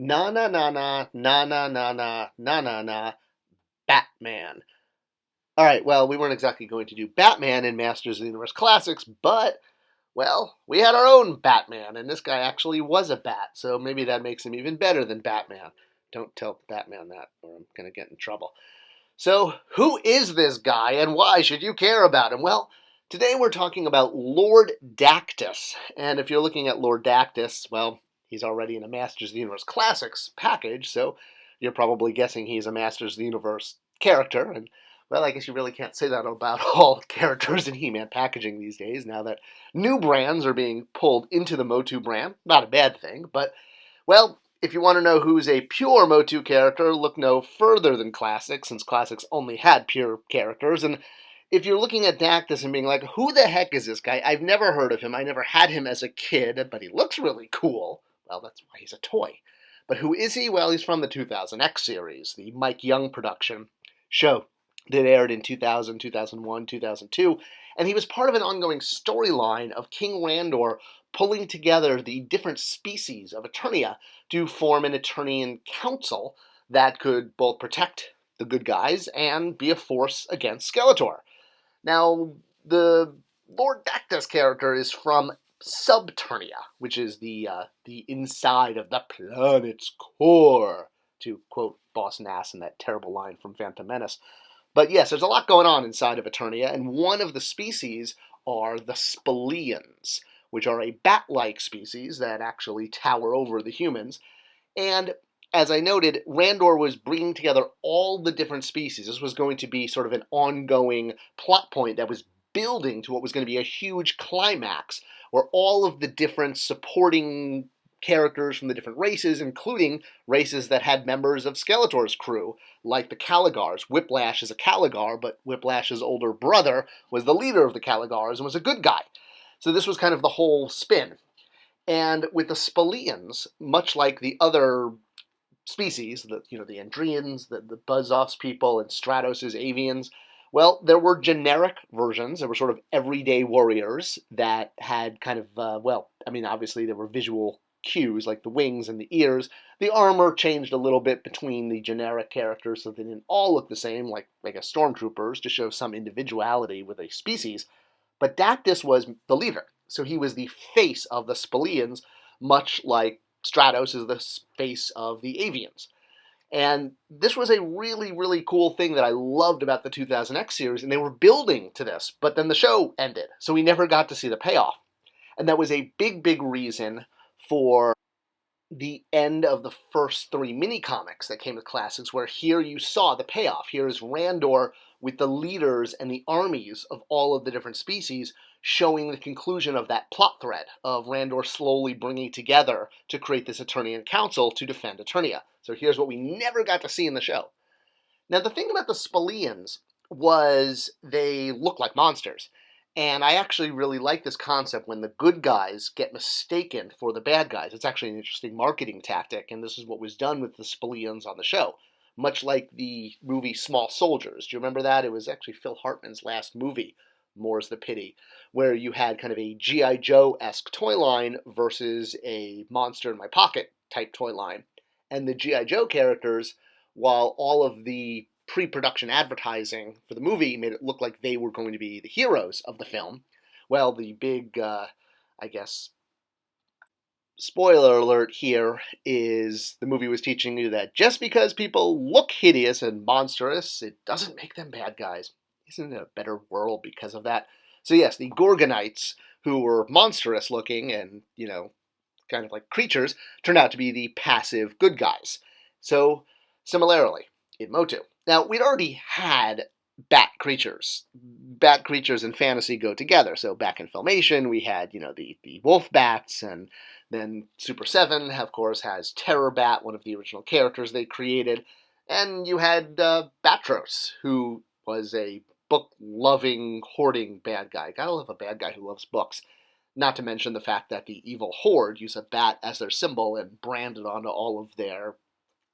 Na na na na na na na na na na na Batman. All right, well, we weren't exactly going to do Batman in Masters of the Universe Classics, but well, we had our own Batman, and this guy actually was a bat, so maybe that makes him even better than Batman. Don't tell Batman that, or I'm going to get in trouble. So, who is this guy, and why should you care about him? Well, today we're talking about Lord Dactus, and if you're looking at Lord Dactus, well, he's already in a Masters of the Universe Classics package, so you're probably guessing he's a Masters of the Universe character, and well, I guess you really can't say that about all characters in He-Man packaging these days, now that new brands are being pulled into the MOTU brand. Not a bad thing, but, well, if you want to know who's a pure MOTU character, look no further than Classics, since Classics only had pure characters, and if you're looking at Dactys and being like, who the heck is this guy? I've never heard of him. I never had him as a kid, but he looks really cool. Well, that's why he's a toy. But who is he? Well, he's from the 2000X series, the Mike Young production show that aired in 2000, 2001, 2002, and he was part of an ongoing storyline of King Randor pulling together the different species of Eternia to form an Eternian council that could both protect the good guys and be a force against Skeletor. Now, the Lord Dactus character is from Subternia, which is the inside of the planet's core, to quote Boss Nass in that terrible line from Phantom Menace. But yes, there's a lot going on inside of Eternia, and one of the species are the Spelons, which are a bat-like species that actually tower over the humans. And as I noted, Randor was bringing together all the different species. This was going to be sort of an ongoing plot point that was building to what was going to be a huge climax, where all of the different supporting characters from the different races, including races that had members of Skeletor's crew, like the Caligars. Whiplash is a Caligar, but Whiplash's older brother was the leader of the Caligars and was a good guy. So this was kind of the whole spin. And with the Spelons, much like the other species, the Andrians, the Buzz-Offs people, and Stratos' Avians, well, there were generic versions. There were sort of everyday warriors that had kind of, obviously there were visual cues like the wings and the ears. The armor changed a little bit between the generic characters so they didn't all look the same, like I guess stormtroopers, to show some individuality with a species. But Dactys was the leader, so he was the face of the Spelons, much like Stratos is the face of the Avians. And this was a really, really cool thing that I loved about the 2000X series, and they were building to this, but then the show ended, so we never got to see the payoff. And that was a big, big reason for the end of the first 3 mini-comics that came with Classics, where here you saw the payoff. Here is Randor with the leaders and the armies of all of the different species, showing the conclusion of that plot thread of Randor slowly bringing together to create this Eternian Council to defend Eternia. So here's what we never got to see in the show. Now, the thing about the Spelons was they look like monsters. And I actually really like this concept when the good guys get mistaken for the bad guys. It's actually an interesting marketing tactic, and this is what was done with the Spelons on the show. Much like the movie Small Soldiers. Do you remember that? It was actually Phil Hartman's last movie, More's the Pity, where you had kind of a G.I. Joe-esque toy line versus a Monster in My Pocket type toy line. And the G.I. Joe characters, while all of the pre-production advertising for the movie made it look like they were going to be the heroes of the film, well, the big, spoiler alert here is the movie was teaching you that just because people look hideous and monstrous, it doesn't make them bad guys. Isn't it a better world because of that? So yes, the Gorgonites, who were monstrous looking and, kind of like creatures, turned out to be the passive good guys. So, similarly, in MOTU. Now, we'd already had bat creatures. Bat creatures and fantasy go together. So back in Filmation, we had, the wolf bats, and then Super 7, of course, has Terror Bat, one of the original characters they created. And you had Batros, who was a book-loving, hoarding bad guy. Gotta love a bad guy who loves books. Not to mention the fact that the evil Horde use a bat as their symbol and brand it onto all of their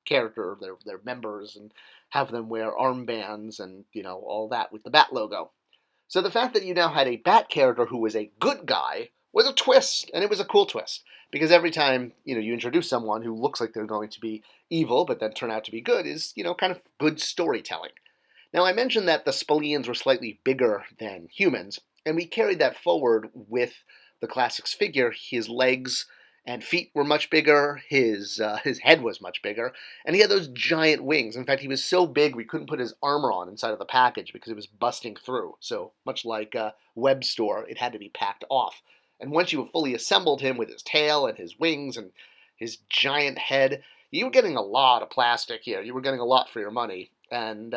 character, their members, and have them wear armbands and, all that with the bat logo. So the fact that you now had a bat character who was a good guy was a twist, and it was a cool twist. Because every time, you introduce someone who looks like they're going to be evil, but then turn out to be good is, kind of good storytelling. Now, I mentioned that the Spelons were slightly bigger than humans, and we carried that forward with the Classic's figure. His legs and feet were much bigger, his head was much bigger, and he had those giant wings. In fact, he was so big we couldn't put his armor on inside of the package because it was busting through. So much like a web store, it had to be packed off. And once you fully assembled him with his tail and his wings and his giant head, you were getting a lot of plastic here. You were getting a lot for your money. And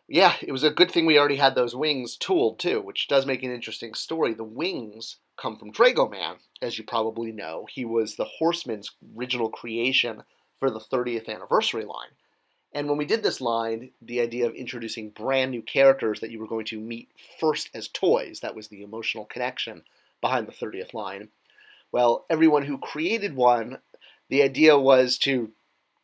yeah, it was a good thing we already had those wings tooled too, which does make an interesting story. The wings come from Dragoman, as you probably know. He was the Horseman's original creation for the 30th anniversary line. And when we did this line, the idea of introducing brand new characters that you were going to meet first as toys, that was the emotional connection behind the 30th line. Well, everyone who created one, the idea was to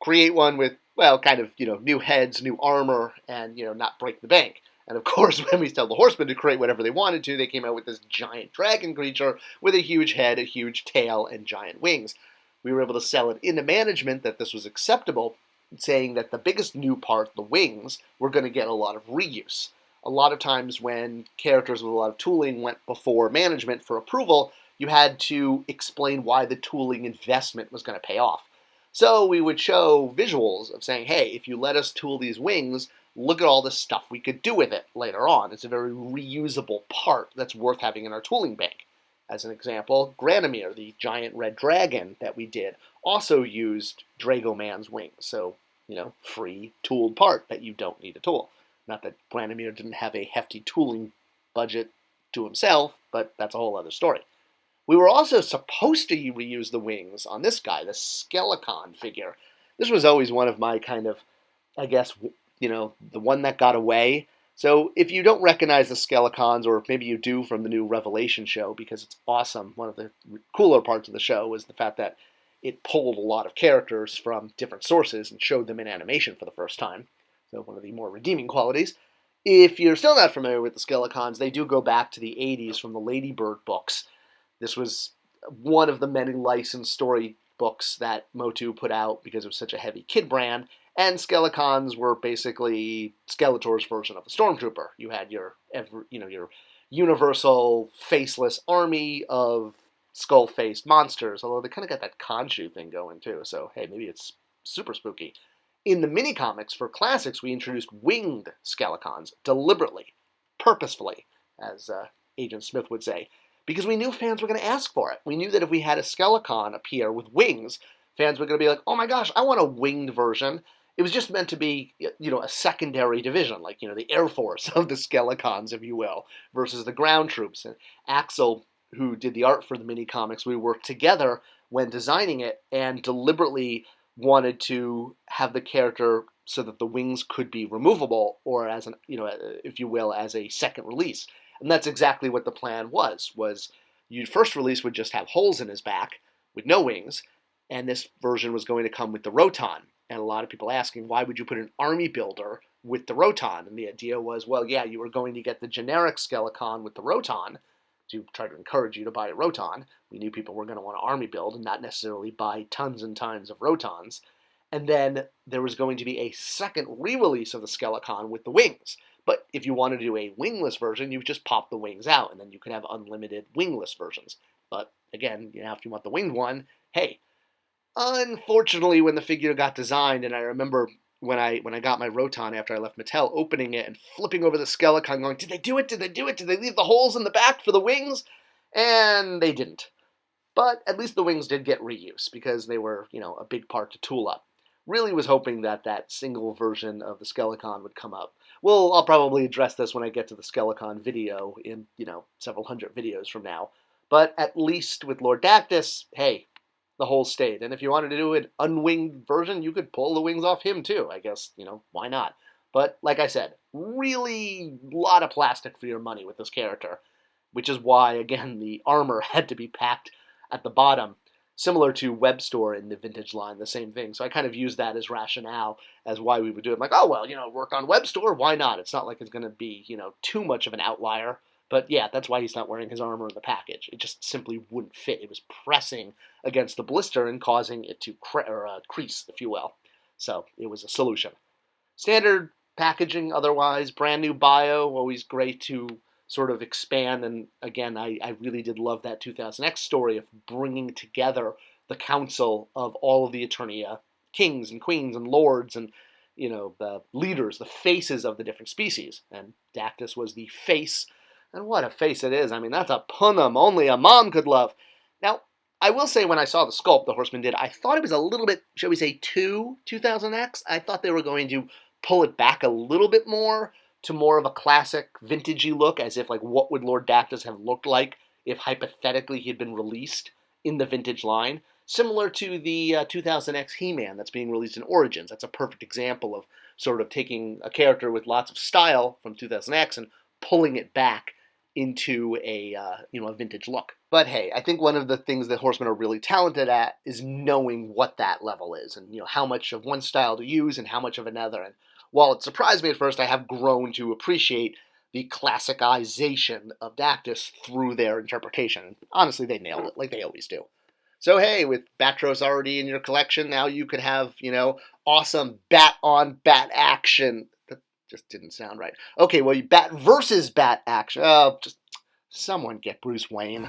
create one with, well, kind of, new heads, new armor, and, not break the bank. And of course, when we tell the Horsemen to create whatever they wanted to, they came out with this giant dragon creature with a huge head, a huge tail, and giant wings. We were able to sell it into management that this was acceptable, saying that the biggest new part, the wings, were going to get a lot of reuse. A lot of times when characters with a lot of tooling went before management for approval, you had to explain why the tooling investment was going to pay off. So we would show visuals of saying, hey, if you let us tool these wings, look at all the stuff we could do with it later on. It's a very reusable part that's worth having in our tooling bank. As an example, Granomir, the giant red dragon that we did, also used Dragoman's wings. So, free tooled part that you don't need to tool. Not that Granomir didn't have a hefty tooling budget to himself, but that's a whole other story. We were also supposed to reuse the wings on this guy, the Skelecon figure. This was always one of my kind of, I guess, the one that got away. So if you don't recognize the Skelecons, or maybe you do from the new Revelation show, because it's awesome, one of the cooler parts of the show was the fact that it pulled a lot of characters from different sources and showed them in animation for the first time. So one of the more redeeming qualities. If you're still not familiar with the Skelecons, they do go back to the 80s from the Ladybird books. This was one of the many licensed story books that MOTU put out because it was such a heavy kid brand, and Skelecons were basically Skeletor's version of the Stormtrooper. You had your universal faceless army of skull-faced monsters, although they kind of got that Khonshu thing going too, so hey, maybe it's super spooky. In the mini-comics for Classics, we introduced winged Skelecons deliberately, purposefully, as Agent Smith would say, because we knew fans were going to ask for it. We knew that if we had a Skelecon appear with wings, fans were going to be like, oh my gosh, I want a winged version. It was just meant to be, a secondary division, like, the Air Force of the Skelecons, if you will, versus the ground troops. And Axel, who did the art for the mini-comics, we worked together when designing it and deliberately wanted to have the character so that the wings could be removable, or as an, if you will, as a second release. And that's exactly what the plan was your first release would just have holes in his back with no wings, and this version was going to come with the Roton. And a lot of people asking, why would you put an army builder with the Roton? And the idea was, well, yeah, you were going to get the generic Skelecon with the Roton to try to encourage you to buy a Roton. We knew people were going to want to army build and not necessarily buy tons and tons of Rotons. And then there was going to be a second re-release of the Skelecon with the wings. But if you wanted to do a wingless version, you just pop the wings out, and then you could have unlimited wingless versions. But again, if you want the winged one, hey. Unfortunately, when the figure got designed, and I remember when I got my Roton after I left Mattel, opening it and flipping over the Skelecon, going, did they do it? Did they do it? Did they leave the holes in the back for the wings? And they didn't. But at least the wings did get reuse, because they were, a big part to tool up. Really was hoping that that single version of the Skelecon would come up. Well, I'll probably address this when I get to the Skelecon video in, several hundred videos from now. But at least with Lord Dactus, hey, the whole stayed. And if you wanted to do an unwinged version, you could pull the wings off him too. I guess, why not? But like I said, really a lot of plastic for your money with this character, which is why, again, the armor had to be packed at the bottom, similar to Web Store in the vintage line, the same thing. So I kind of used that as rationale as why we would do it. I'm like, oh, well, work on Web Store, why not? It's not like it's going to be, too much of an outlier. But yeah, that's why he's not wearing his armor in the package. It just simply wouldn't fit. It was pressing against the blister and causing it to crease, if you will. So it was a solution. Standard packaging otherwise, brand new bio, always great to sort of expand. And again, I really did love that 2000X story of bringing together the council of all of the Eternia kings and queens and lords and, you know, the leaders, the faces of the different species. And Dactys was the face, and what a face it is. I mean, that's a punum only a mom could love. Now, I will say when I saw the sculpt the Horseman did, I thought it was a little bit, shall we say, too 2000X. I thought they were going to pull it back a little bit more to more of a classic vintagey look, as if like what would Lord Dactus have looked like if hypothetically he had been released in the vintage line, similar to the 2000X He-Man that's being released in Origins. That's a perfect example of sort of taking a character with lots of style from 2000X and pulling it back into a a vintage look. But hey, I think one of the things that Horsemen are really talented at is knowing what that level is, and how much of one style to use and how much of another. And while it surprised me at first, I have grown to appreciate the classicization of Dactys through their interpretation. And honestly, they nailed it, like they always do. So hey, with Batros already in your collection, now you could have, awesome bat-on-bat action. That just didn't sound right. Okay, well, bat versus bat action. Oh, just someone get Bruce Wayne.